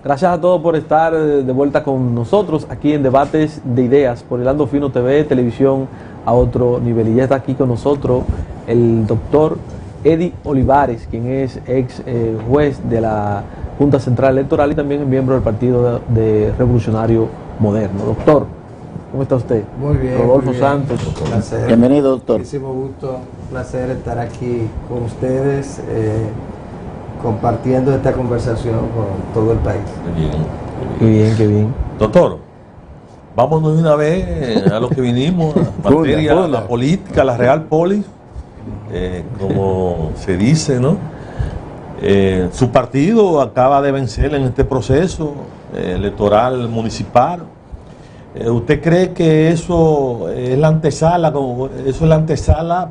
Gracias a todos por estar de vuelta con nosotros aquí en Debates de Ideas por Hilando Fino TV, televisión a otro nivel. Y ya está aquí con nosotros el doctor Eddie Olivares, quien es ex juez de la Junta Central Electoral y también es miembro del Partido Revolucionario Moderno. Doctor, ¿cómo está usted? Muy bien. Rodolfo muy bien. Santos. Un placer. Bienvenido, doctor. Muchísimo gusto, un placer estar aquí con ustedes, compartiendo esta conversación con todo el país. Qué bien, qué bien. Doctor, vámonos de una vez a lo que vinimos, a materia, a la política, la real polis, como se dice, ¿no? Su partido acaba de vencer en este proceso electoral municipal. ¿Usted cree que eso es la antesala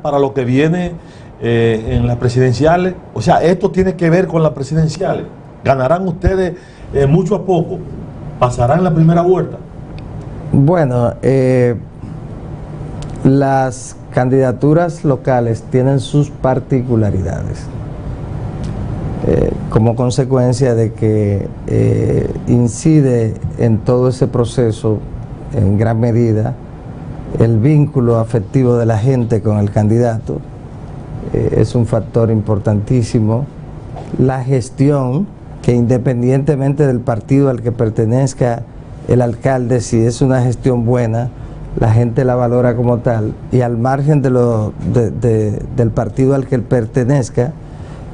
para lo que viene en las presidenciales? O sea, esto tiene que ver con las presidenciales. ¿Ganarán ustedes mucho a poco? ¿Pasarán la primera vuelta? Bueno, las candidaturas locales tienen sus particularidades. Como consecuencia de que incide en todo ese proceso en gran medida el vínculo afectivo de la gente con el candidato, es un factor importantísimo. La gestión, que independientemente del partido al que pertenezca el alcalde, si es una gestión buena, la gente la valora como tal, y al margen del partido al que él pertenezca,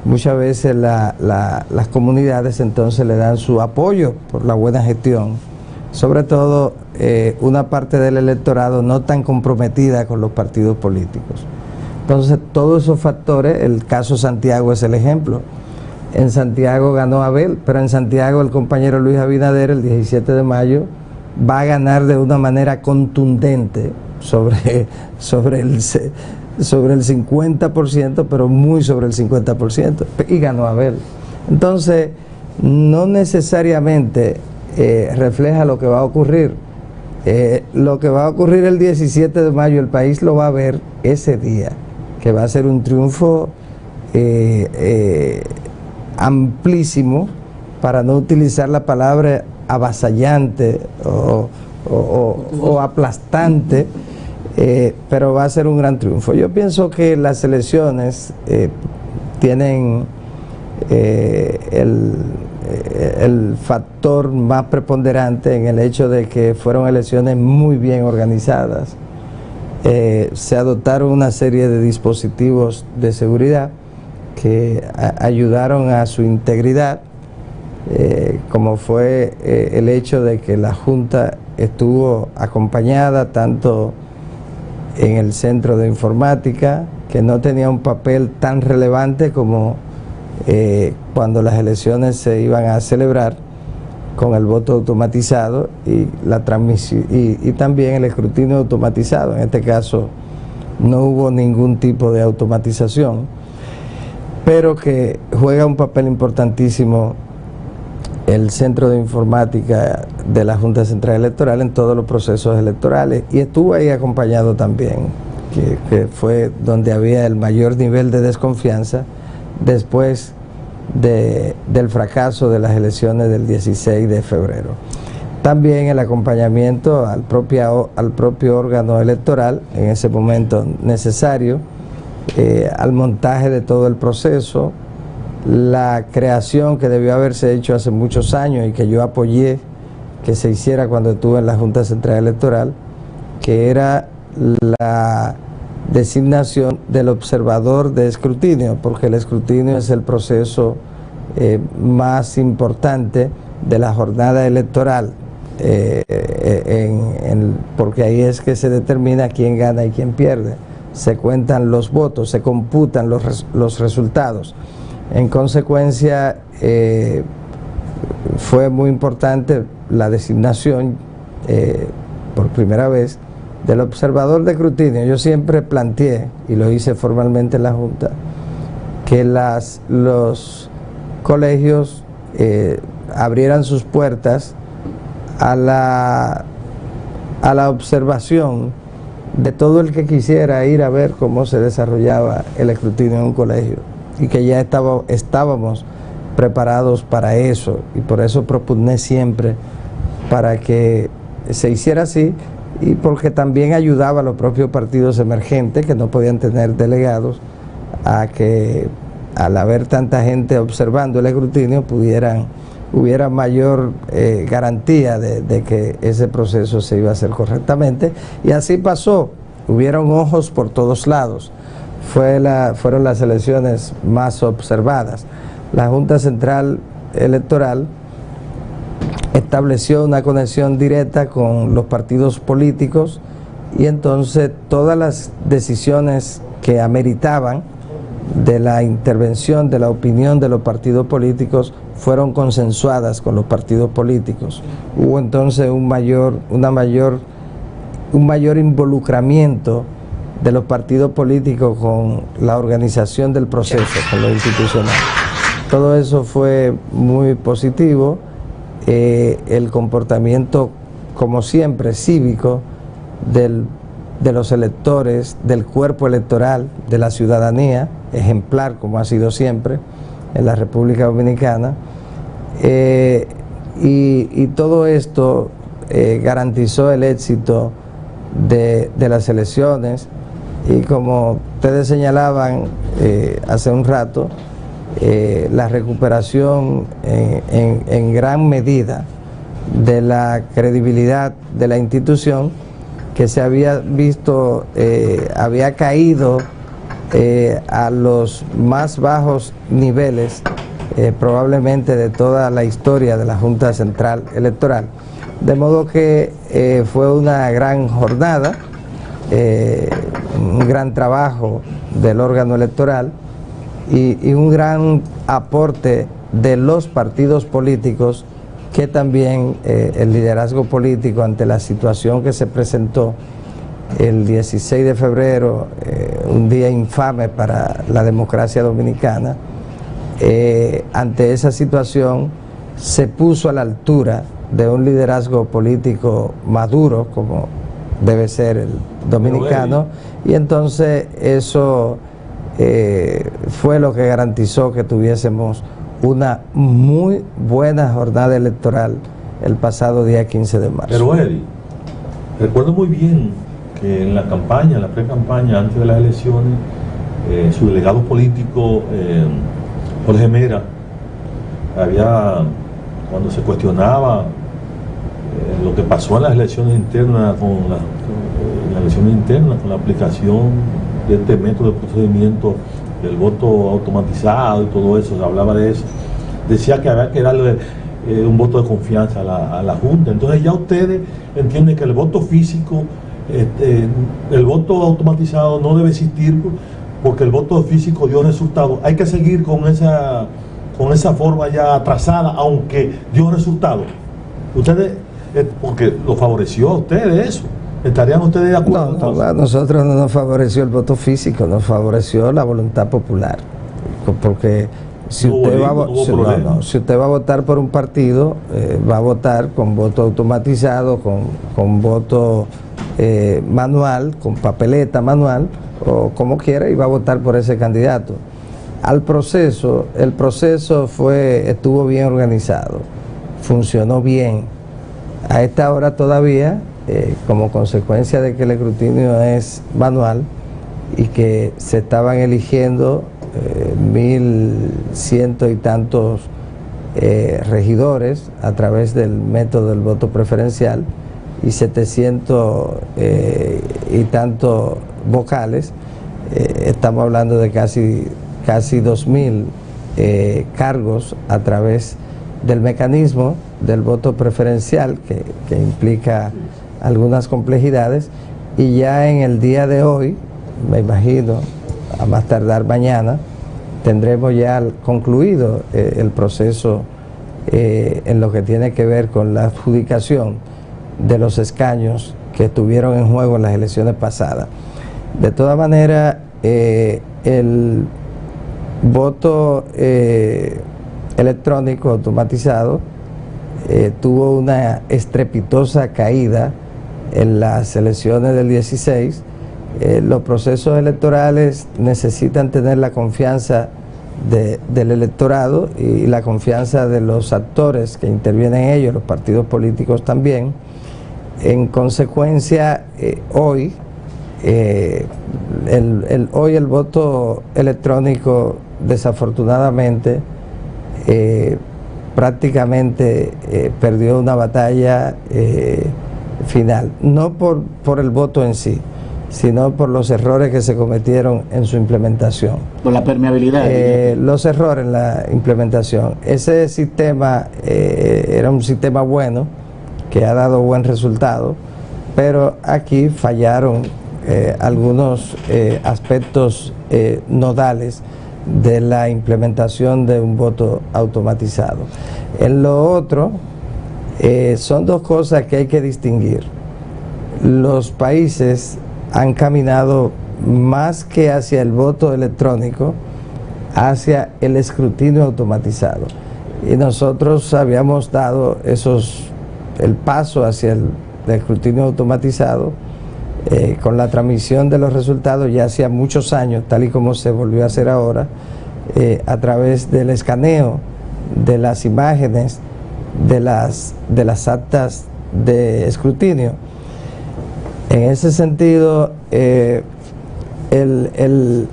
muchas veces las comunidades entonces le dan su apoyo por la buena gestión, sobre todo una parte del electorado no tan comprometida con los partidos políticos. Entonces todos esos factores, el caso Santiago es el ejemplo. En Santiago ganó Abel, pero en Santiago el compañero Luis Abinader el 17 de mayo va a ganar de una manera contundente sobre el 50%, pero muy sobre el 50%, y ganó Abel. Entonces, no necesariamente refleja lo que va a ocurrir. Lo que va a ocurrir el 17 de mayo, el país lo va a ver ese día, que va a ser un triunfo amplísimo, para no utilizar la palabra avasallante o aplastante, pero va a ser un gran triunfo. Yo pienso que las elecciones tienen el factor más preponderante en el hecho de que fueron elecciones muy bien organizadas. Se adoptaron una serie de dispositivos de seguridad que ayudaron a su integridad, como fue el hecho de que la Junta estuvo acompañada tanto en el centro de informática, que no tenía un papel tan relevante como cuando las elecciones se iban a celebrar, con el voto automatizado y la transmisión y también el escrutinio automatizado. En este caso no hubo ningún tipo de automatización, pero que juega un papel importantísimo el centro de informática de la Junta Central Electoral en todos los procesos electorales, y estuvo ahí acompañado también, que fue donde había el mayor nivel de desconfianza después del fracaso de las elecciones del 16 de febrero. También el acompañamiento al propio órgano electoral en ese momento necesario, al montaje de todo el proceso, la creación que debió haberse hecho hace muchos años y que yo apoyé que se hiciera cuando estuve en la Junta Central Electoral, que era la designación del observador de escrutinio, porque el escrutinio es el proceso más importante de la jornada electoral, porque ahí es que se determina quién gana y quién pierde. Se cuentan los votos, se computan los resultados. En consecuencia, fue muy importante la designación por primera vez del observador de escrutinio. Yo siempre planteé, y lo hice formalmente en la Junta, que los colegios abrieran sus puertas a la observación de todo el que quisiera ir a ver cómo se desarrollaba el escrutinio en un colegio, y que ya estábamos preparados para eso, y por eso propugné siempre para que se hiciera así, y porque también ayudaba a los propios partidos emergentes que no podían tener delegados a que, al haber tanta gente observando el escrutinio, hubiera mayor garantía de que ese proceso se iba a hacer correctamente, y así pasó. Hubieron ojos por todos lados. Fueron las elecciones más observadas. La Junta Central Electoral estableció una conexión directa con los partidos políticos, y entonces todas las decisiones que ameritaban de la intervención, de la opinión de los partidos políticos, fueron consensuadas con los partidos políticos. Hubo entonces un mayor involucramiento de los partidos políticos con la organización del proceso, con lo institucional. Todo eso fue muy positivo. El comportamiento, como siempre, cívico de los electores, del cuerpo electoral, de la ciudadanía, ejemplar como ha sido siempre en la República Dominicana, y todo esto garantizó el éxito de las elecciones, y como ustedes señalaban hace un rato, la recuperación en gran medida de la credibilidad de la institución, que se había visto, había caído a los más bajos niveles probablemente de toda la historia de la Junta Central Electoral. De modo que fue una gran jornada, un gran trabajo del órgano electoral, y un gran aporte de los partidos políticos, que también el liderazgo político, ante la situación que se presentó el 16 de febrero, un día infame para la democracia dominicana, ante esa situación se puso a la altura de un liderazgo político maduro, como debe ser el dominicano, y entonces eso fue lo que garantizó que tuviésemos una muy buena jornada electoral el pasado día 15 de marzo. Pero Eddie, recuerdo muy bien que en la campaña, en la pre-campaña, antes de las elecciones, su delegado político, Jorge Mera, cuando se cuestionaba lo que pasó en las elecciones internas, con la aplicación de este método de procedimiento del voto automatizado y todo eso, se hablaba de eso, decía que había que darle un voto de confianza a la Junta. Entonces ya ustedes entienden que el voto físico, el voto automatizado no debe existir, porque el voto físico dio resultado. Hay que seguir con esa forma ya atrasada, aunque dio resultado. Ustedes, porque lo favoreció a ustedes eso. ¿Estarían ustedes de acuerdo? No, a nosotros no nos favoreció el voto físico, nos favoreció la voluntad popular. Porque si usted va a votar por un partido, va a votar con voto automatizado, con voto manual, con papeleta manual, o como quiera, y va a votar por ese candidato. El proceso estuvo bien organizado, funcionó bien. A esta hora todavía, como consecuencia de que el escrutinio es manual y que se estaban eligiendo 1.100 y tantos regidores a través del método del voto preferencial, y 700 y tantos vocales, estamos hablando de casi 2.000 cargos a través del mecanismo del voto preferencial, que implica algunas complejidades, y ya en el día de hoy, me imagino, a más tardar mañana, tendremos ya concluido el proceso en lo que tiene que ver con la adjudicación de los escaños que estuvieron en juego en las elecciones pasadas. De todas maneras, el voto electrónico automatizado tuvo una estrepitosa caída en las elecciones del 16. Los procesos electorales necesitan tener la confianza del electorado y la confianza de los actores que intervienen en ello, los partidos políticos también. En consecuencia, hoy el voto electrónico desafortunadamente prácticamente perdió una batalla final, no por el voto en sí, sino por los errores que se cometieron en su implementación. Por la permeabilidad. Los errores en la implementación. Ese sistema era un sistema bueno, que ha dado buen resultado, pero aquí fallaron algunos aspectos nodales de la implementación de un voto automatizado. En lo otro, son dos cosas que hay que distinguir. Los países han caminado más que hacia el voto electrónico, hacia el escrutinio automatizado. Y nosotros habíamos dado el paso hacia el escrutinio automatizado con la transmisión de los resultados ya hacía muchos años, tal y como se volvió a hacer ahora, a través del escaneo de las imágenes de las actas de escrutinio. En ese sentido, el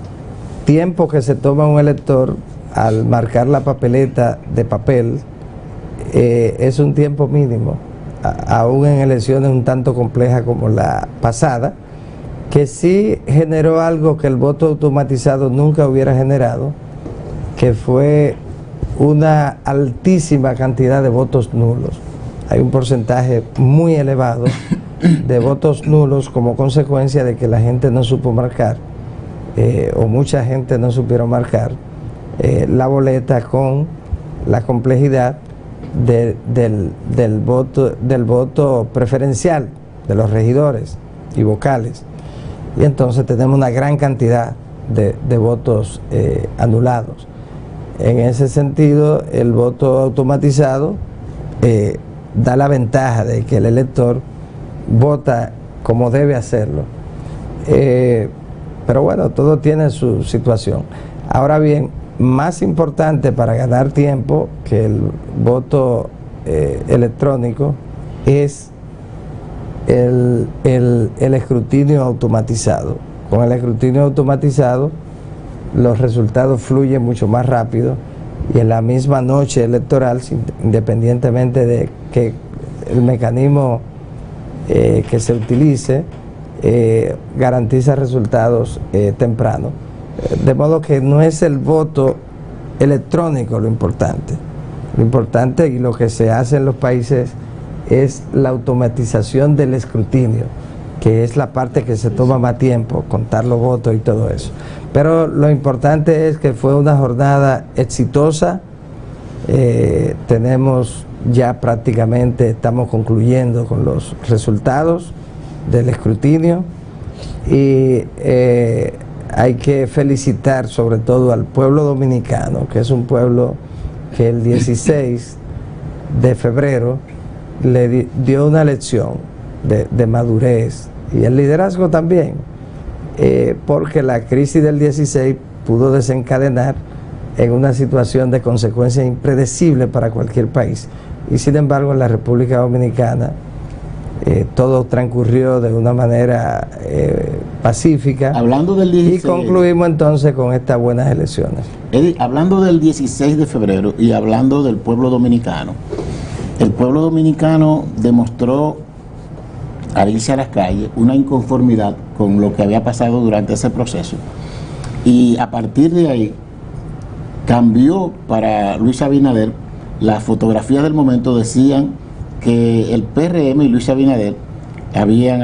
tiempo que se toma un elector al marcar la papeleta de papel es un tiempo mínimo, aún en elecciones un tanto complejas como la pasada, que sí generó algo que el voto automatizado nunca hubiera generado, que fue una altísima cantidad de votos nulos. Hay un porcentaje muy elevado de votos nulos como consecuencia de que la gente no supo marcar, o mucha gente no supieron marcar la boleta con la complejidad del voto preferencial de los regidores y vocales. Y entonces tenemos una gran cantidad de votos anulados. En ese sentido, el voto automatizado da la ventaja de que el elector vota como debe hacerlo. Pero bueno, todo tiene su situación. Ahora bien, más importante para ganar tiempo que el voto electrónico es el escrutinio automatizado. Con el escrutinio automatizado los resultados fluyen mucho más rápido y en la misma noche electoral, independientemente de que el mecanismo que se utilice garantiza resultados tempranos. De modo que no es el voto electrónico lo importante. Lo importante y lo que se hace en los países es la automatización del escrutinio, que es la parte que se toma más tiempo, contar los votos y todo eso. Pero lo importante es que fue una jornada exitosa. Tenemos ya prácticamente, estamos concluyendo con los resultados del escrutinio y hay que felicitar sobre todo al pueblo dominicano, que es un pueblo que el 16 de febrero le dio una lección de madurez y el liderazgo también, porque la crisis del 16 pudo desencadenar en una situación de consecuencias impredecibles para cualquier país. Y sin embargo en la República Dominicana todo transcurrió de una manera pacífica. Hablando del 16, y concluimos entonces con estas buenas elecciones. Eddie, hablando del 16 de febrero y hablando del pueblo dominicano, el pueblo dominicano demostró al irse a las calles una inconformidad con lo que había pasado durante ese proceso y a partir de ahí cambió para Luis Abinader. Las fotografías del momento decían que el PRM y Luis Abinader habían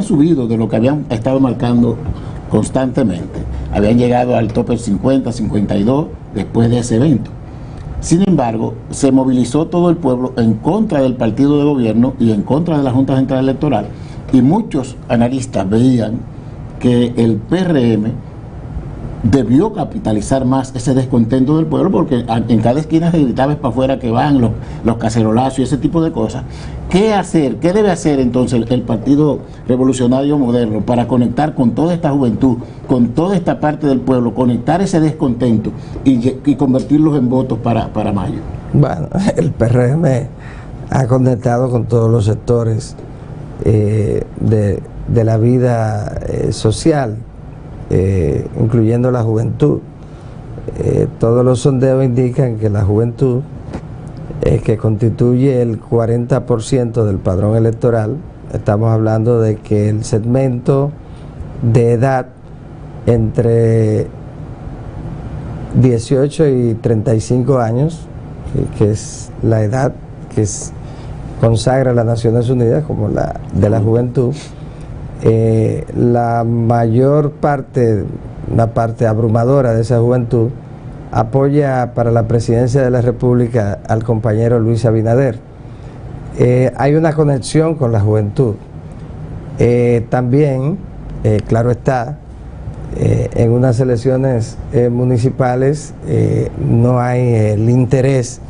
subido de lo que habían estado marcando constantemente. Habían llegado al tope 50, 52 después de ese evento. Sin embargo, se movilizó todo el pueblo en contra del partido de gobierno y en contra de la Junta Central Electoral, y muchos analistas veían que el PRM debió capitalizar más ese descontento del pueblo, porque en cada esquina se gritaba para afuera que van los cacerolazos y ese tipo de cosas. ¿Qué hacer? ¿Qué debe hacer entonces el Partido Revolucionario Moderno para conectar con toda esta juventud, con toda esta parte del pueblo, conectar ese descontento y convertirlos en votos para mayo? Bueno, el PRM ha conectado con todos los sectores de la vida social, incluyendo la juventud. Todos los sondeos indican que la juventud, que constituye el 40% del padrón electoral, estamos hablando de que el segmento de edad entre 18 y 35 años, que es la edad que consagra las Naciones Unidas como la de la juventud, la mayor parte, una parte abrumadora de esa juventud, apoya para la presidencia de la República al compañero Luis Abinader. Hay una conexión con la juventud. También, claro está, en unas elecciones municipales no hay el interés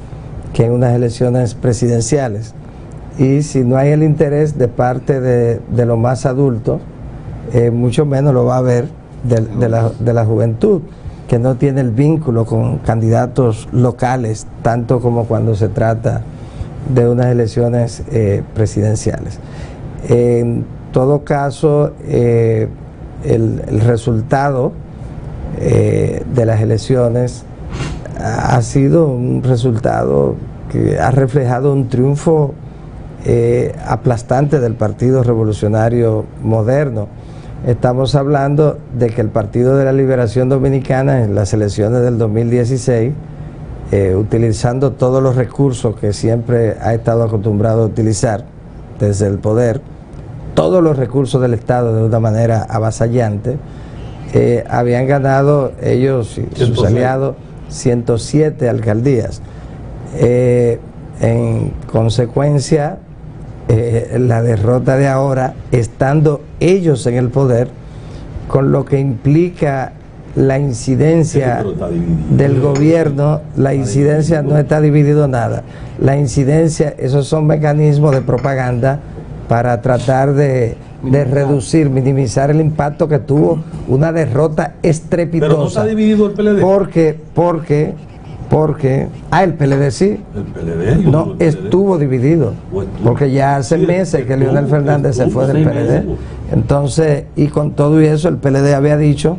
que en unas elecciones presidenciales. Y si no hay el interés de parte de los más adultos, mucho menos lo va a haber de la juventud, que no tiene el vínculo con candidatos locales, tanto como cuando se trata de unas elecciones presidenciales. En todo caso, el resultado de las elecciones ha sido un resultado que ha reflejado un triunfo aplastante del Partido Revolucionario Moderno. Estamos hablando de que el Partido de la Liberación Dominicana en las elecciones del 2016, utilizando todos los recursos que siempre ha estado acostumbrado a utilizar desde el poder, todos los recursos del Estado de una manera avasallante, habían ganado ellos y sus aliados 107 alcaldías. En consecuencia, la derrota de ahora, estando ellos en el poder, con lo que implica la incidencia del gobierno, la incidencia no está dividido nada. La incidencia, esos son mecanismos de propaganda para tratar de reducir, minimizar el impacto que tuvo una derrota estrepitosa. Pero no está dividido el PLD. Porque el PLD sí. El PLD no estuvo dividido, porque ya hace meses que Leonel Fernández se fue del PLD. Entonces, y con todo y eso, el PLD había dicho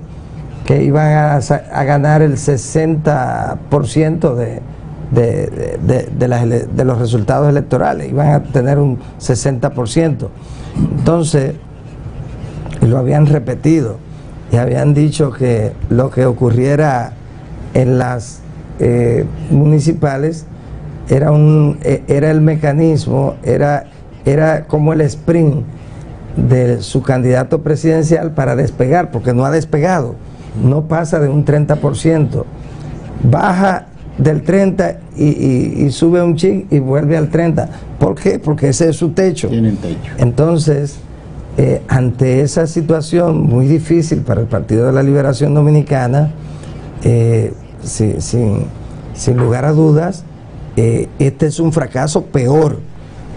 que iban a ganar el 60% de los resultados electorales, iban a tener un 60%. Entonces, lo habían repetido y habían dicho que lo que ocurriera en las municipales era el mecanismo, era como el sprint de su candidato presidencial para despegar, porque no ha despegado, no pasa de un 30%, baja del 30% y sube un chin y vuelve al 30%. ¿Por qué? Porque ese es su techo. Tienen techo. Entonces, ante esa situación muy difícil para el Partido de la Liberación Dominicana, sin lugar a dudas, este es un fracaso peor,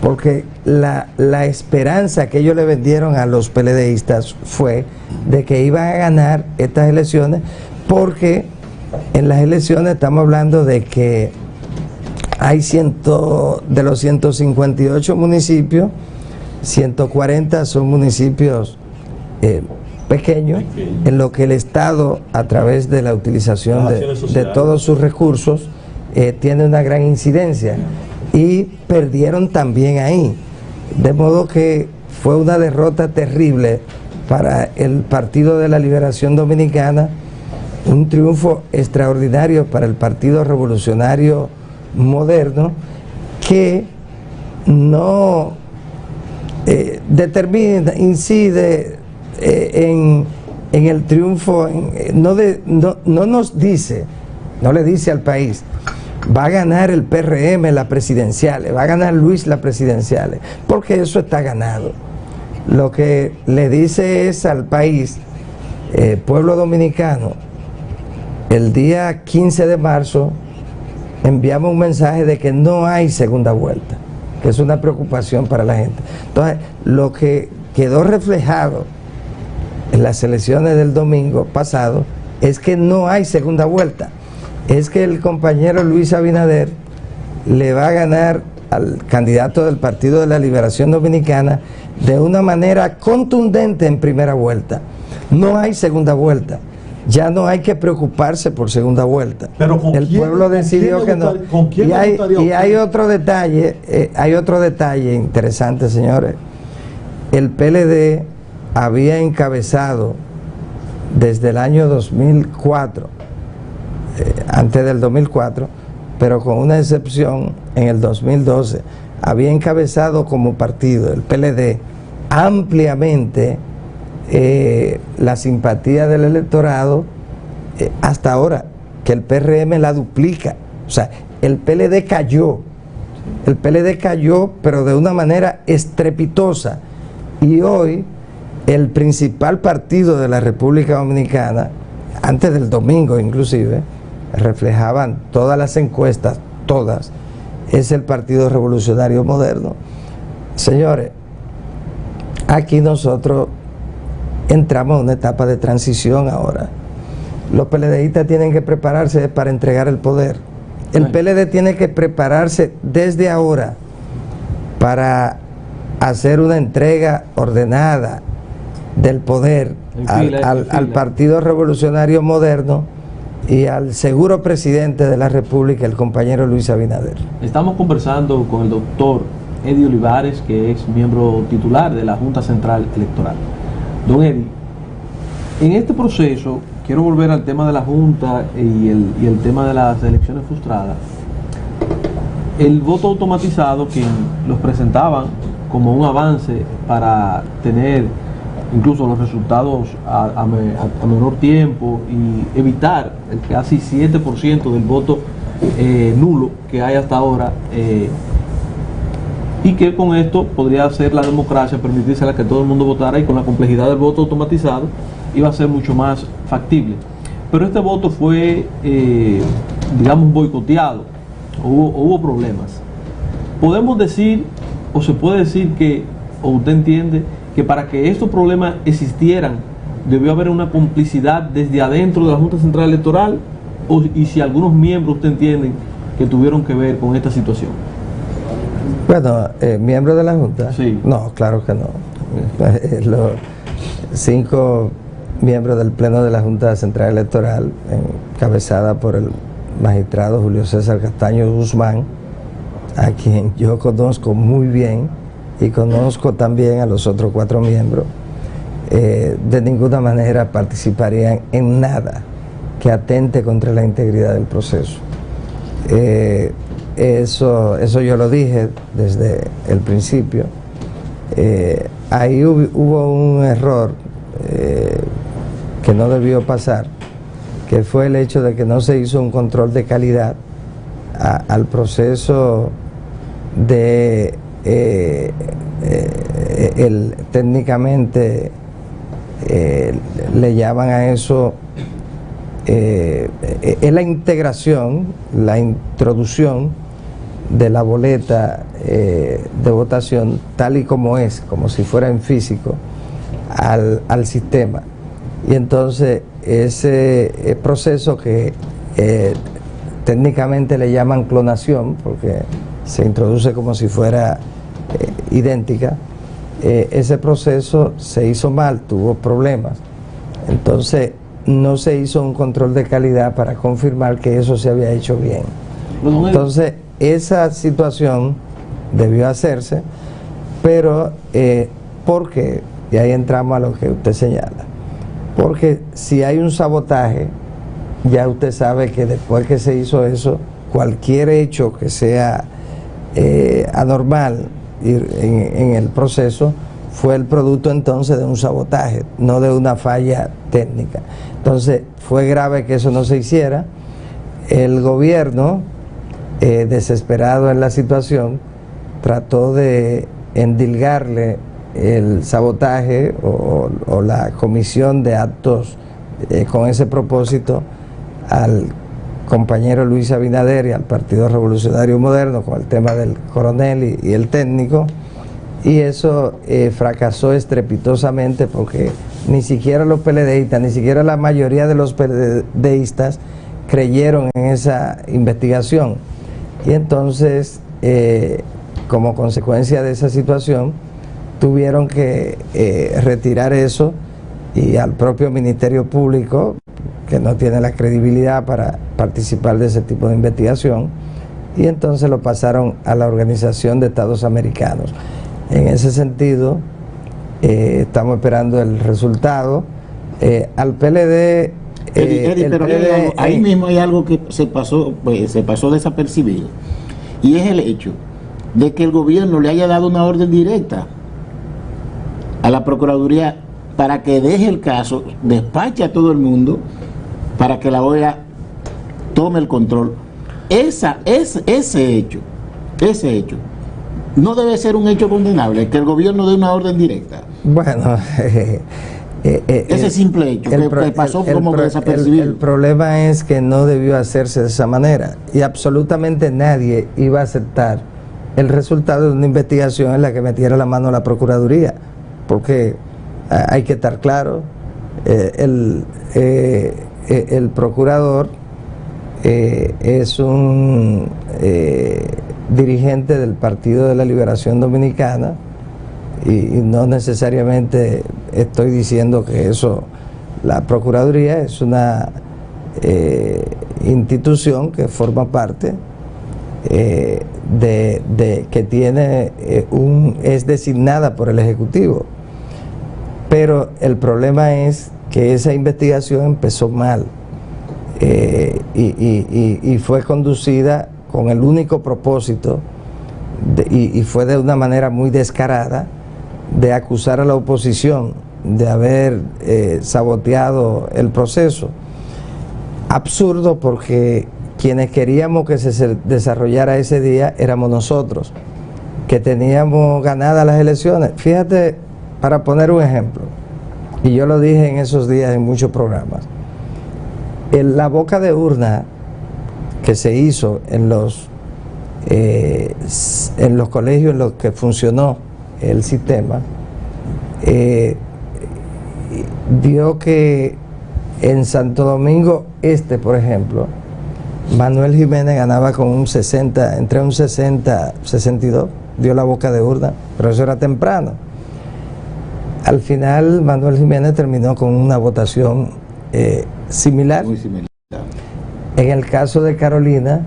porque la esperanza que ellos le vendieron a los PLDistas fue de que iban a ganar estas elecciones, porque en las elecciones estamos hablando de que hay de los 158 municipios, 140 son municipios pequeños, en lo que el Estado, a través de la utilización de todos sus recursos, tiene una gran incidencia, y perdieron también ahí, de modo que fue una derrota terrible para el Partido de la Liberación Dominicana, un triunfo extraordinario para el Partido Revolucionario Moderno, que no incide en el triunfo, no nos dice, no le dice al país, va a ganar el PRM las presidenciales, va a ganar Luis las presidenciales, porque eso está ganado. Lo que le dice es al país, pueblo dominicano, el día 15 de marzo enviamos un mensaje de que no hay segunda vuelta, que es una preocupación para la gente. Entonces, lo que quedó reflejado en las elecciones del domingo pasado es que no hay segunda vuelta, es que el compañero Luis Abinader le va a ganar al candidato del Partido de la Liberación Dominicana de una manera contundente en primera vuelta. No hay segunda vuelta. Ya no hay que preocuparse por segunda vuelta. Pero el pueblo decidió que no. Y hay otro detalle interesante, señores. El PLD había encabezado desde el año 2004, antes del 2004, pero con una excepción en el 2012, había encabezado como partido, el PLD, ampliamente la simpatía del electorado, hasta ahora, que el PRM la duplica. O sea, el PLD cayó, pero de una manera estrepitosa. Y hoy, el principal partido de la República Dominicana, antes del domingo inclusive, reflejaban todas las encuestas, todas, es el Partido Revolucionario Moderno. Señores, aquí nosotros entramos en una etapa de transición ahora. Los PLDistas tienen que prepararse para entregar el poder. El PLD tiene que prepararse desde ahora para hacer una entrega ordenada del poder al Partido Revolucionario Moderno y al seguro presidente de la República, el compañero Luis Abinader. Estamos conversando con el doctor Eddie Olivares, que es miembro titular de la Junta Central Electoral. Don Eddie, en este proceso, quiero volver al tema de la Junta y el tema de las elecciones frustradas. El voto automatizado, que los presentaban como un avance para tener incluso los resultados a menor tiempo y evitar el casi 7% del voto nulo que hay hasta ahora, y que con esto podría hacer la democracia, permitirse a que todo el mundo votara, y con la complejidad del voto automatizado iba a ser mucho más factible. Pero este voto fue, digamos, boicoteado, hubo problemas. Podemos decir, o se puede decir que, o usted entiende, que para que estos problemas existieran, debió haber una complicidad desde adentro de la Junta Central Electoral, y si algunos miembros usted entienden que tuvieron que ver con esta situación. Bueno, ¿miembros de la Junta? Sí. No, claro que no. Los 5 miembros del Pleno de la Junta Central Electoral, encabezada por el magistrado Julio César Castaño Guzmán, a quien yo conozco muy bien, y conozco también a los otros 4 miembros, de ninguna manera participarían en nada que atente contra la integridad del proceso. Eso yo lo dije desde el principio. Ahí hubo un error que no debió pasar, que fue el hecho de que no se hizo un control de calidad al proceso de técnicamente le llaman a eso es la integración, la introducción de la boleta de votación tal y como es, como si fuera en físico, al sistema. Y entonces ese proceso que técnicamente le llaman clonación, porque se introduce como si fuera idéntica, ese proceso se hizo mal, tuvo problemas. Entonces no se hizo un control de calidad para confirmar que eso se había hecho bien. Entonces esa situación debió hacerse, pero ¿por qué? Y ahí entramos a lo que usted señala. Porque si hay un sabotaje, ya usted sabe que después que se hizo eso, cualquier hecho que sea anormal en el proceso fue el producto entonces de un sabotaje, no de una falla técnica. Entonces fue grave que eso no se hiciera. El gobierno, desesperado en la situación, trató de endilgarle el sabotaje o la comisión de actos con ese propósito al compañero Luis Abinader y al Partido Revolucionario Moderno con el tema del coronel y el técnico, y eso fracasó estrepitosamente porque ni siquiera los PLDistas, ni siquiera la mayoría de los PLDistas creyeron en esa investigación. Y entonces, como consecuencia de esa situación, tuvieron que retirar eso, y al propio Ministerio Público, que no tiene la credibilidad para participar de ese tipo de investigación, y entonces lo pasaron a la Organización de Estados Americanos. En ese sentido, estamos esperando el resultado. Al PLD... pero ahí mismo hay algo que se pasó desapercibido, y es el hecho de que el gobierno le haya dado una orden directa a la Procuraduría para que deje el caso, despache a todo el mundo, para que la OEA tome el control. Ese hecho no debe ser un hecho condenable, que el gobierno dé una orden directa. Bueno, ese simple hecho que pasó como desapercibido. El problema es que no debió hacerse de esa manera, y absolutamente nadie iba a aceptar el resultado de una investigación en la que metiera la mano la Procuraduría, porque hay que estar claro, el procurador es un dirigente del Partido de la Liberación Dominicana, y no necesariamente estoy diciendo que eso, la Procuraduría es una institución que forma parte que tiene es designada por el Ejecutivo, pero el problema es que esa investigación empezó mal, y fue conducida con el único propósito y fue de una manera muy descarada de acusar a la oposición de haber saboteado el proceso. Absurdo, porque quienes queríamos que se desarrollara ese día éramos nosotros, que teníamos ganadas las elecciones. Fíjate, para poner un ejemplo, y yo lo dije en esos días en muchos programas, la boca de urna que se hizo en los colegios en los que funcionó el sistema, dio que en Santo Domingo Este, por ejemplo, Manuel Jiménez ganaba con un 60, entre un 60 y 62, dio la boca de urna, pero eso era temprano. Al final Manuel Jiménez terminó con una votación similar. Muy similar. En el caso de Carolina,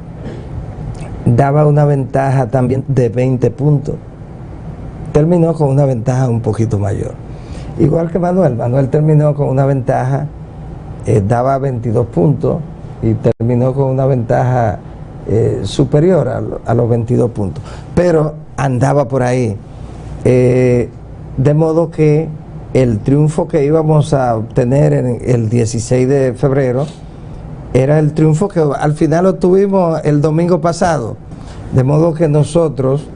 daba una ventaja también de 20 puntos. Terminó con una ventaja un poquito mayor. Igual que Manuel terminó con una ventaja, daba 22 puntos y terminó con una ventaja superior a los 22 puntos. Pero andaba por ahí. De modo que el triunfo que íbamos a obtener en el 16 de febrero era el triunfo que al final obtuvimos el domingo pasado. De modo que nosotros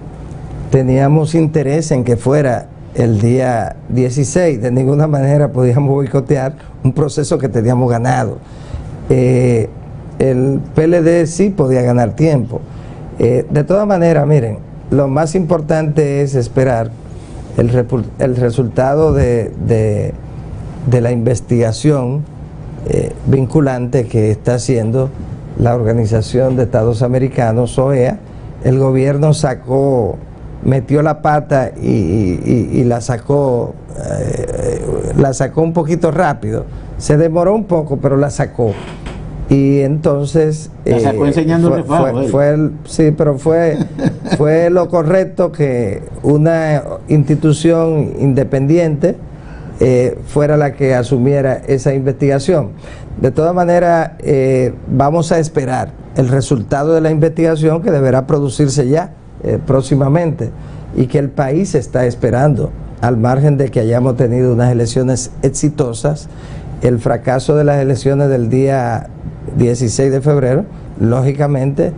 teníamos interés en que fuera el día 16. De ninguna manera podíamos boicotear un proceso que teníamos ganado. El PLD sí podía ganar tiempo. De todas maneras, miren, lo más importante es esperar el resultado de la investigación vinculante que está haciendo la Organización de Estados Americanos, OEA. El gobierno metió la pata y la sacó un poquito rápido. Se demoró un poco, pero la sacó. Y entonces la sacó enseñando sí, pero fue lo correcto que una institución independiente fuera la que asumiera esa investigación. De todas maneras, vamos a esperar el resultado de la investigación, que deberá producirse ya próximamente, y que el país está esperando, al margen de que hayamos tenido unas elecciones exitosas. El fracaso de las elecciones del día 16 de febrero, lógicamente,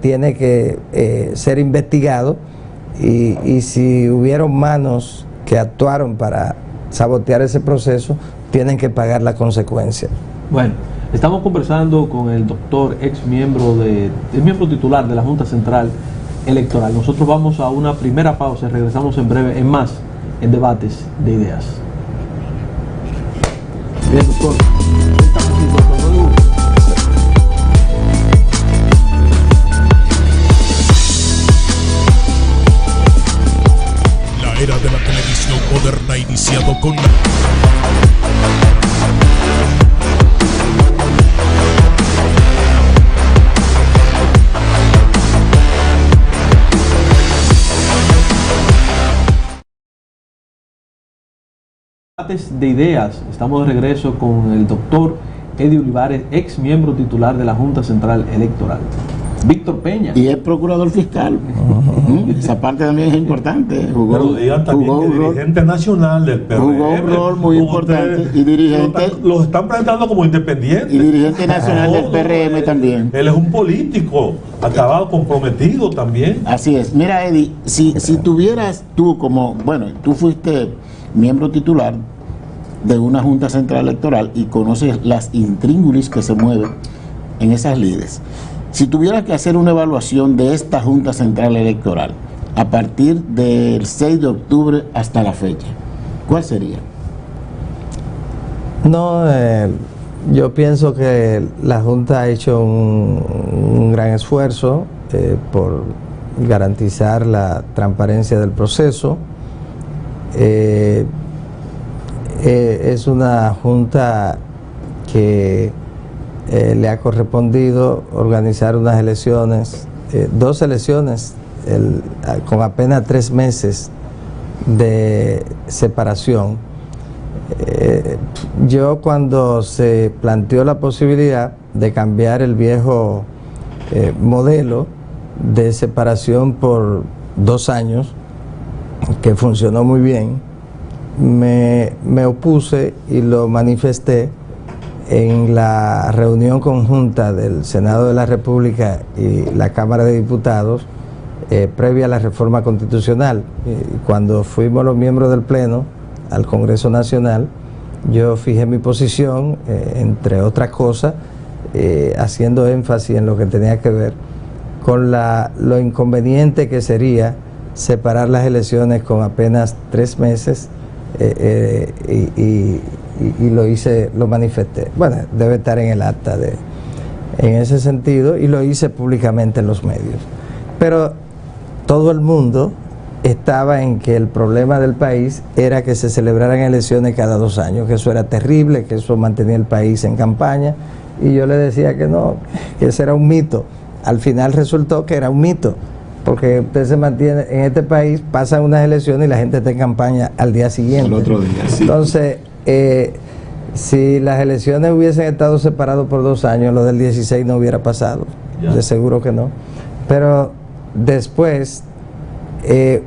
tiene que ser investigado, y si hubieron manos que actuaron para sabotear ese proceso, tienen que pagar la consecuencia. Bueno, Estamos conversando con el doctor, el miembro titular de la Junta Central Electoral. Nosotros vamos a una primera pausa y regresamos en breve en más en Debates de Ideas. Bien, doctor. La era de la televisión moderna ha iniciado con Debates de Ideas. Estamos de regreso con el doctor Eddie Olivares, ex miembro titular de la Junta Central Electoral. Víctor Peña. Y es procurador fiscal. Esa parte también es importante. Jugó dirigente nacional del PRM. Jugó un rol muy importante. Y dirigente. Los están presentando como independientes. Y dirigente nacional del PRM también. Él es un político, acabado, comprometido también. Así es. Mira, Eddie, si tuvieras tú tú fuiste miembro titular de una Junta Central Electoral y conoces las intríngulis que se mueven en esas lides. Si tuvieras que hacer una evaluación de esta Junta Central Electoral a partir del 6 de octubre hasta la fecha, ¿cuál sería? No, yo pienso que la Junta ha hecho un gran esfuerzo por garantizar la transparencia del proceso. Es una Junta que le ha correspondido organizar unas elecciones, 2 elecciones con apenas 3 meses de separación. Yo, cuando se planteó la posibilidad de cambiar el viejo modelo de separación por 2 años, que funcionó muy bien, me opuse y lo manifesté en la reunión conjunta del Senado de la República y la Cámara de Diputados previa a la reforma constitucional. Cuando fuimos los miembros del Pleno al Congreso Nacional, yo fijé mi posición, entre otras cosas, haciendo énfasis en lo que tenía que ver con lo inconveniente que sería separar las elecciones con apenas 3 meses, y lo manifesté. Bueno, debe estar en el acta en ese sentido, y lo hice públicamente en los medios. Pero todo el mundo estaba en que el problema del país era que se celebraran elecciones cada 2 años, que eso era terrible, que eso mantenía el país en campaña, y yo le decía que no, que ese era un mito. Al final resultó que era un mito, porque usted se mantiene en este país, pasan unas elecciones y la gente está en campaña al día siguiente. El otro día, sí. Entonces, si las elecciones hubiesen estado separadas por 2 años, lo del 16 no hubiera pasado. De seguro que no. Pero después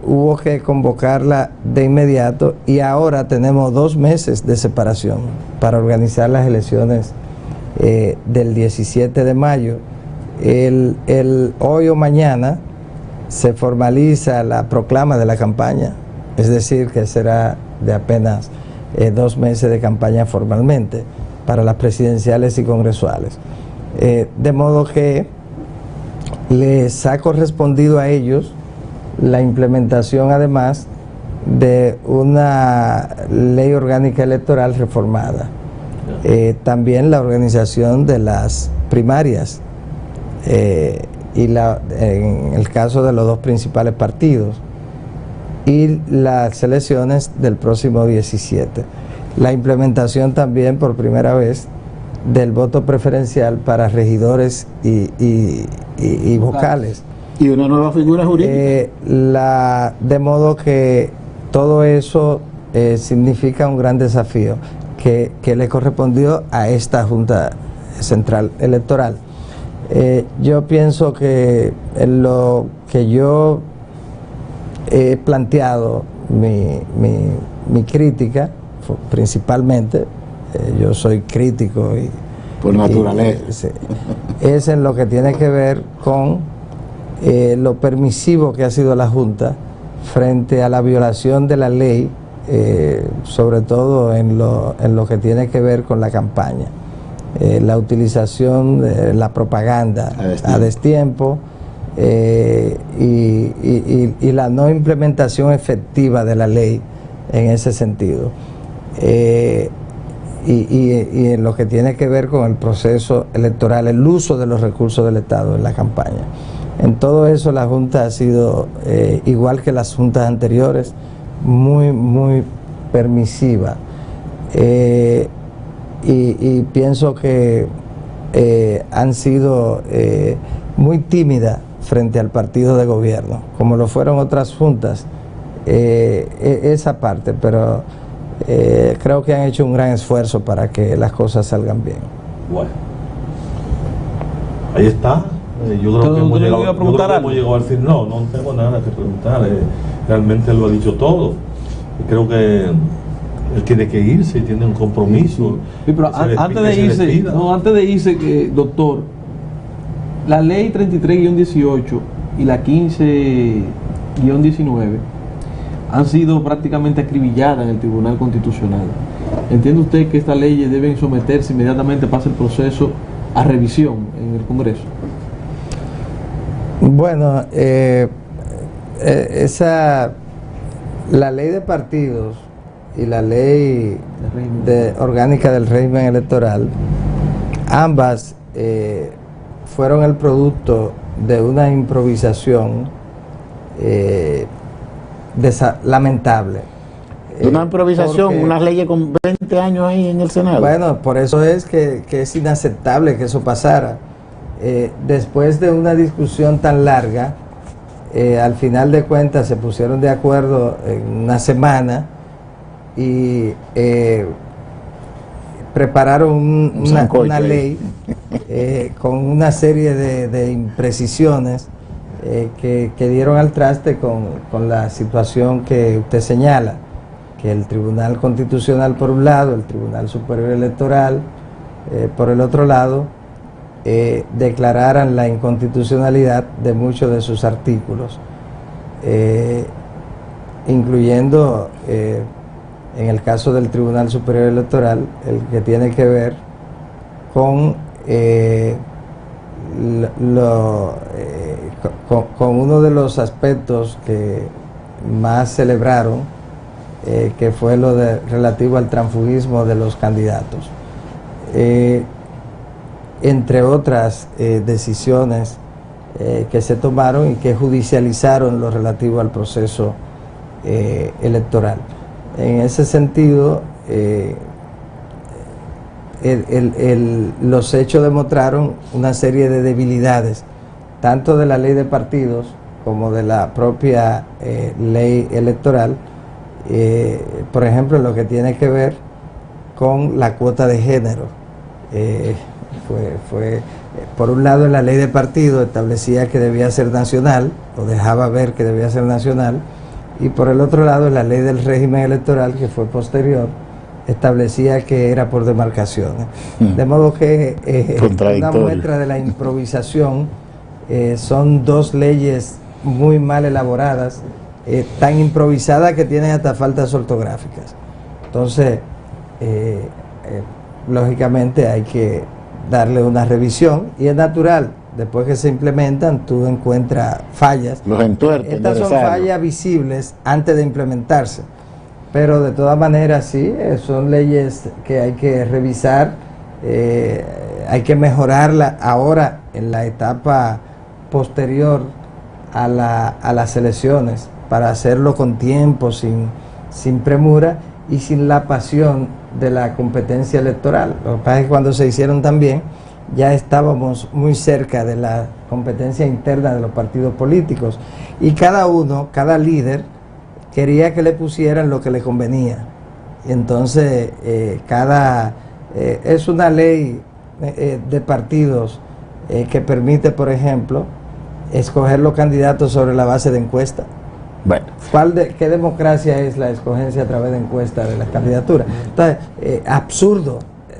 hubo que convocarla de inmediato, y ahora tenemos 2 meses de separación para organizar las elecciones del 17 de mayo. Hoy o mañana se formaliza la proclama de la campaña, es decir, que será de apenas 2 meses de campaña formalmente para las presidenciales y congresuales. De modo que les ha correspondido a ellos la implementación, además, de una ley orgánica electoral reformada. También la organización de las primarias, en el caso de los 2 principales partidos, y las elecciones del próximo 17. La implementación también por primera vez del voto preferencial para regidores y vocales. Y una nueva figura jurídica. De modo que todo eso significa un gran desafío que le correspondió a esta Junta Central Electoral. Yo pienso que en lo que yo he planteado mi crítica, principalmente, yo soy crítico y por naturaleza, es en lo que tiene que ver con lo permisivo que ha sido la Junta frente a la violación de la ley, sobre todo en lo que tiene que ver con la campaña. la utilización de la propaganda a destiempo, y la no implementación efectiva de la ley en ese sentido, y en lo que tiene que ver con el proceso electoral, el uso de los recursos del Estado en la campaña. En todo eso la Junta ha sido, igual que las juntas anteriores, muy permisiva, y pienso que han sido muy tímidas frente al partido de gobierno, como lo fueron otras juntas, esa parte, pero creo que han hecho un gran esfuerzo para que las cosas salgan bien. Bueno, ahí está. Yo creo que hemos llegado al fin. No tengo nada que preguntar. Realmente lo ha dicho todo. Y creo que él tiene que irse, tiene un compromiso. Sí, pero antes de irse, doctor, la ley 33-18 y la 15-19 han sido prácticamente acribilladas en el Tribunal Constitucional. ¿Entiende usted que estas leyes deben someterse inmediatamente, pasa el proceso a revisión en el Congreso? Bueno, la ley de partidos y la ley orgánica del régimen electoral, ambas fueron el producto de una improvisación lamentable. Una improvisación, unas leyes con 20 años ahí en el Senado. Bueno, por eso es que es inaceptable que eso pasara. Después de una discusión tan larga, al final de cuentas se pusieron de acuerdo en una semana y prepararon una ley con una serie de imprecisiones que dieron al traste con la situación que usted señala, que el Tribunal Constitucional por un lado, el Tribunal Superior Electoral por el otro lado, declararan la inconstitucionalidad de muchos de sus artículos, incluyendo en el caso del Tribunal Superior Electoral el que tiene que ver con con uno de los aspectos que más celebraron, que fue lo relativo al transfugismo de los candidatos, entre otras decisiones que se tomaron y que judicializaron lo relativo al proceso electoral. En ese sentido, los hechos demostraron una serie de debilidades, tanto de la ley de partidos como de la propia ley electoral, por ejemplo, en lo que tiene que ver con la cuota de género. Por un lado, la ley de partido establecía que debía ser nacional, o dejaba ver que debía ser nacional, y por el otro lado, la ley del régimen electoral, que fue posterior, establecía que era por demarcaciones. De modo que una muestra de la improvisación, son dos leyes muy mal elaboradas, tan improvisadas que tienen hasta faltas ortográficas. Entonces, lógicamente hay que darle una revisión, y es natural, después que se implementan tú encuentras fallas. Estas son fallas visibles antes de implementarse, pero de todas maneras sí, son leyes que hay que revisar, hay que mejorarla ahora en la etapa posterior a las elecciones, para hacerlo con tiempo, sin premura y sin la pasión de la competencia electoral. Lo que pasa es que cuando se hicieron también, ya estábamos muy cerca de la competencia interna de los partidos políticos, y cada líder quería que le pusieran lo que le convenía, y entonces es una ley de partidos que permite, por ejemplo, escoger los candidatos sobre la base de encuesta. Bueno, ¿qué democracia es la escogencia a través de encuestas de las candidaturas? Entonces, absurdo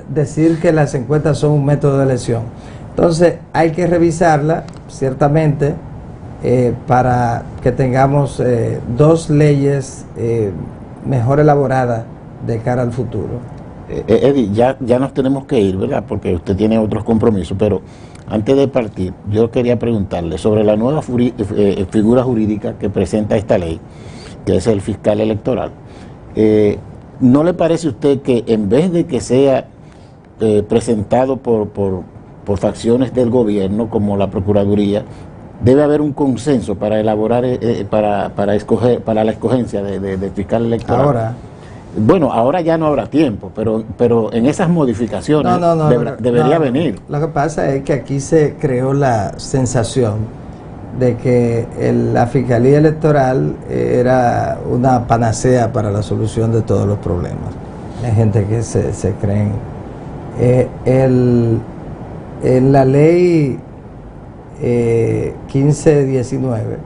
decir que las encuestas son un método de elección. Entonces, hay que revisarla, ciertamente, para que tengamos dos leyes mejor elaboradas de cara al futuro. Eddie, ya nos tenemos que ir, ¿verdad? Porque usted tiene otros compromisos, pero antes de partir, yo quería preguntarle sobre la nueva figura jurídica que presenta esta ley, que es el fiscal electoral. ¿No le parece a usted que en vez de que sea presentado por facciones del gobierno como la Procuraduría, debe haber un consenso para elaborar, para la escogencia de fiscal electoral? Ahora ya no habrá tiempo, pero en esas modificaciones debería venir. Lo que pasa es que aquí se creó la sensación de que la fiscalía electoral era una panacea para la solución de todos los problemas. Hay gente que se creen. En la ley 1519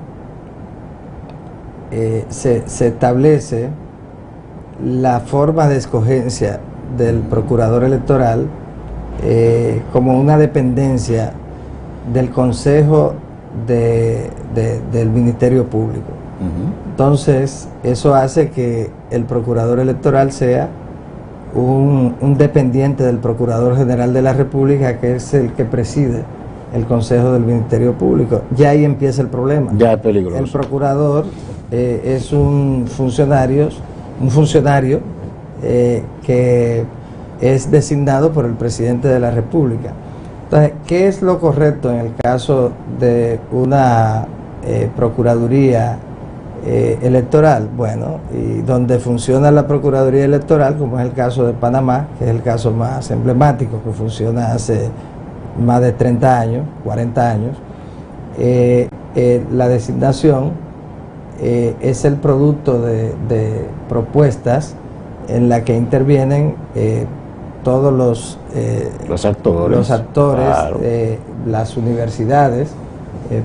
se establece la forma de escogencia del procurador electoral como una dependencia del Consejo del Ministerio Público. Entonces, eso hace que el procurador electoral sea un dependiente del Procurador General de la República, que es el que preside el Consejo del Ministerio Público. Ya ahí empieza el problema. Ya es peligroso. El procurador es un funcionario que es designado por el presidente de la República. Entonces, ¿qué es lo correcto en el caso de una procuraduría electoral? Bueno, y donde funciona la Procuraduría Electoral, como es el caso de Panamá, que es el caso más emblemático, que funciona hace más de 30 años, 40 años, la designación es el producto de propuestas en la que intervienen todos los actores, claro. Las universidades,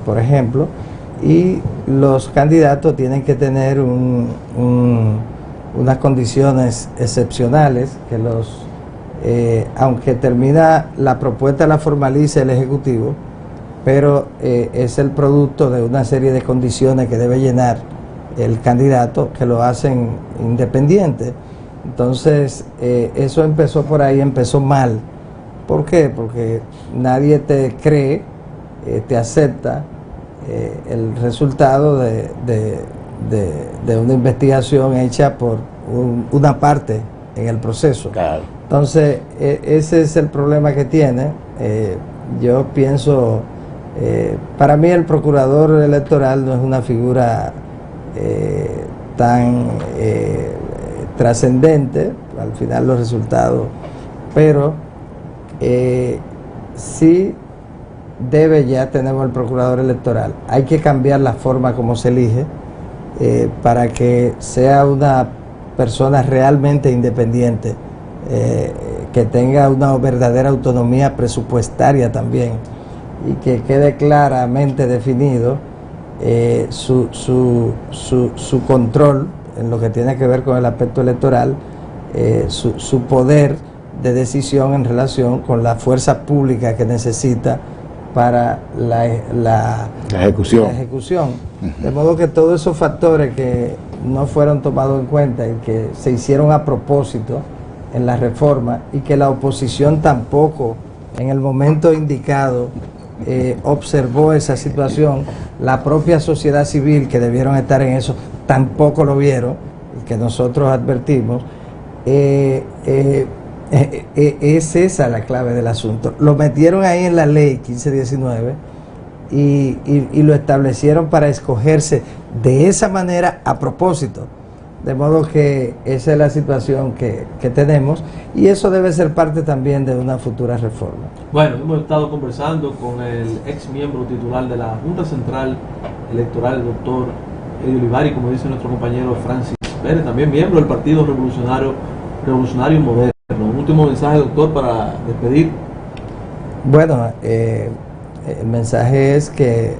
por ejemplo, y los candidatos tienen que tener unas condiciones excepcionales que aunque termina la propuesta, la formaliza el Ejecutivo, pero es el producto de una serie de condiciones que debe llenar el candidato, que lo hacen independiente. Entonces, eso empezó por ahí, empezó mal. ¿Por qué? Porque nadie te cree, te acepta el resultado de una investigación hecha por una parte en el proceso. Claro. Entonces, ese es el problema que tiene. Yo pienso, para mí el procurador electoral no es una figura tan trascendente, al final los resultados, pero sí tenemos el procurador electoral. Hay que cambiar la forma como se elige para que sea una persona realmente independiente, que tenga una verdadera autonomía presupuestaria también, y que quede claramente definido su control en lo que tiene que ver con el aspecto electoral, su poder de decisión en relación con la fuerza pública que necesita para la ejecución. De modo que todos esos factores que no fueron tomados en cuenta y que se hicieron a propósito en la reforma, y que la oposición tampoco en el momento indicado observó esa situación, la propia sociedad civil, que debieron estar en eso, tampoco lo vieron, que nosotros advertimos. Es esa la clave del asunto. Lo metieron ahí en la ley 1519 y lo establecieron para escogerse de esa manera a propósito. De modo que esa es la situación que tenemos, y eso debe ser parte también de una futura reforma. Bueno, hemos estado conversando con el ex miembro titular de la Junta Central Electoral, el doctor Eddie Olivares, como dice nuestro compañero Francis Pérez, también miembro del Partido Revolucionario Moderno. Un último mensaje, doctor, para despedir. Bueno, el mensaje es que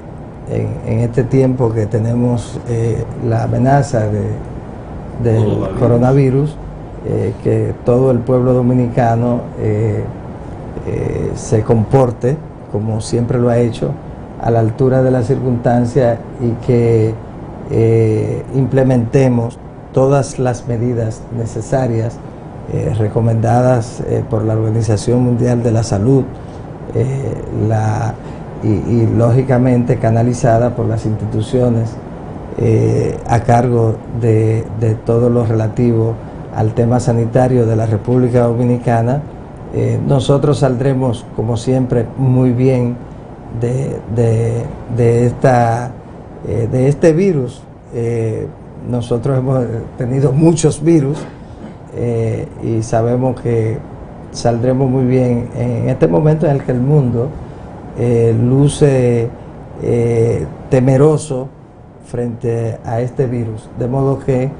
en este tiempo que tenemos la amenaza del coronavirus, que todo el pueblo dominicano se comporte como siempre lo ha hecho, a la altura de las circunstancias, y que implementemos todas las medidas necesarias recomendadas por la Organización Mundial de la Salud, y lógicamente canalizada por las instituciones a cargo de todo lo relativo al tema sanitario de la República Dominicana. Nosotros saldremos, como siempre, muy bien de este virus. Nosotros hemos tenido muchos virus y sabemos que saldremos muy bien en este momento en el que el mundo luce temeroso frente a este virus, de modo que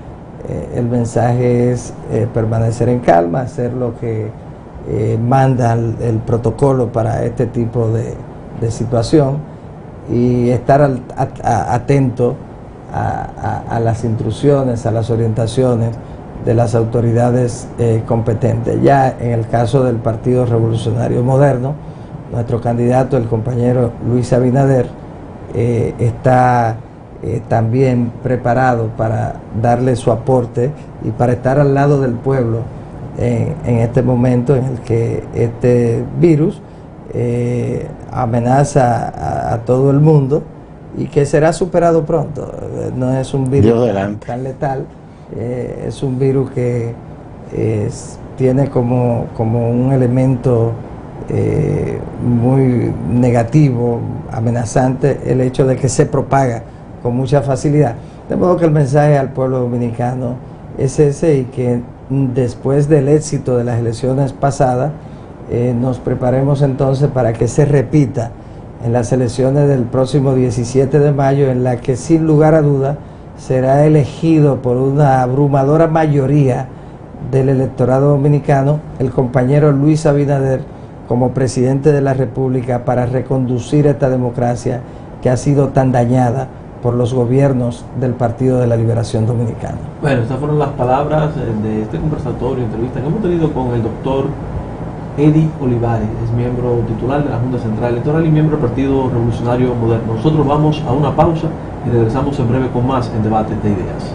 el mensaje es permanecer en calma, hacer lo que manda el protocolo para este tipo de situación y estar atento a las instrucciones, a las orientaciones de las autoridades competentes. Ya en el caso del Partido Revolucionario Moderno, nuestro candidato, el compañero Luis Abinader, está también preparado para darle su aporte y para estar al lado del pueblo en este momento en el que este virus amenaza a todo el mundo y que será superado pronto. No es un virus tan letal, es un virus que tiene como un elemento muy negativo, amenazante, el hecho de que se propaga con mucha facilidad. De modo que el mensaje al pueblo dominicano es ese, y que después del éxito de las elecciones pasadas nos preparemos entonces para que se repita en las elecciones del próximo 17 de mayo, en la que sin lugar a duda será elegido por una abrumadora mayoría del electorado dominicano el compañero Luis Abinader como presidente de la República, para reconducir esta democracia que ha sido tan dañada por los gobiernos del Partido de la Liberación Dominicana. Bueno, estas fueron las palabras de este conversatorio, entrevista que hemos tenido con el doctor Eddie Olivares, es miembro titular de la Junta Central Electoral y miembro del Partido Revolucionario Moderno. Nosotros vamos a una pausa y regresamos en breve con más en Debates de Ideas.